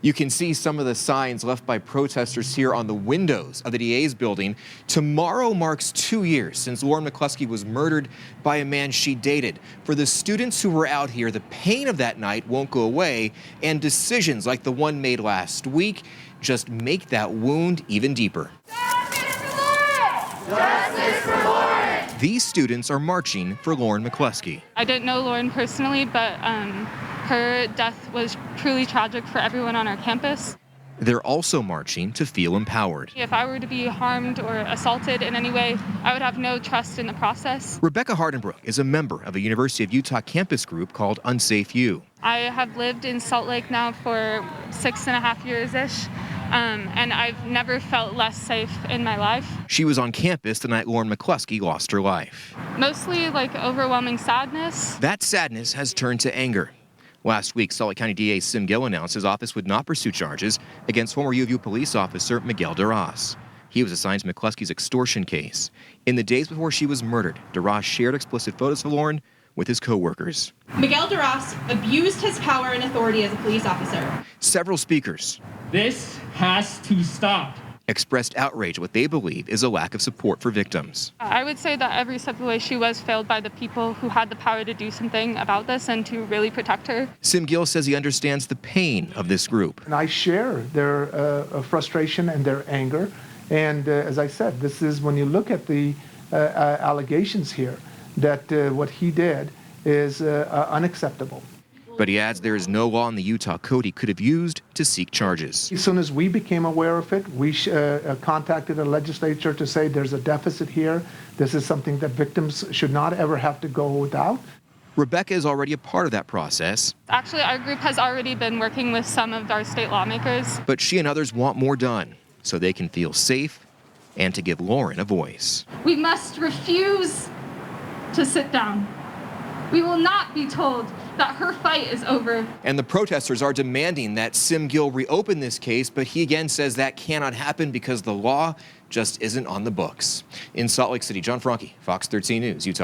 You can see some of the signs left by protesters here on the windows of the DA's building. Tomorrow marks 2 years since Lauren McCluskey was murdered by a man she dated. For the students who were out here, the pain of that night won't go away, and decisions like the one made last week just make that wound even deeper. Justice for Lauren! Justice for Lauren! These students are marching for Lauren McCluskey. I didn't know Lauren personally, but her death was truly tragic for everyone on our campus. They're also marching to feel empowered. If I were to be harmed or assaulted in any way, I would have no trust in the process. Rebecca HARDENBROOK is a member of a University of Utah campus group called Unsafe U. I have lived in Salt Lake now for 6.5 years-ish, and I've never felt less safe in my life. She was on campus the night Lauren McCluskey lost her life. Mostly like overwhelming sadness. That sadness has turned to anger. Last week, Salt Lake County DA GILL announced his office would not pursue charges against former U of U police officer Miguel DeRoss. He was assigned to McCluskey's extortion case. In the days before she was murdered, DeRoss shared explicit photos of Lauren with his co-workers. Miguel DeRoss abused his power and authority as a police officer. Several speakers This has to stop. Expressed outrage at what they believe is a lack of support for victims. I would say that every step of the way she was failed by the people who had the power to do something about this and to really protect her. GILL says he understands the pain of this group. And I share their frustration and their anger. And as I said, this is when you look at the allegations here, that what he did is unacceptable. But he adds there is no law in the Utah code he could have used to seek charges. As soon as we became aware of it, we contacted the legislature to say there's a deficit here. This is something that victims should not ever have to go without. Rebecca is already a part of that process. Actually, our group has already been working with some of our state lawmakers. But she and others want more done so they can feel safe and to give Lauren a voice. We must refuse to sit down. We will not be told that her fight is over. And the protesters are demanding that GILL reopen this case, but he again says that cannot happen because the law just isn't on the books. In Salt Lake City, John FRANCHI, Fox 13 News, Utah.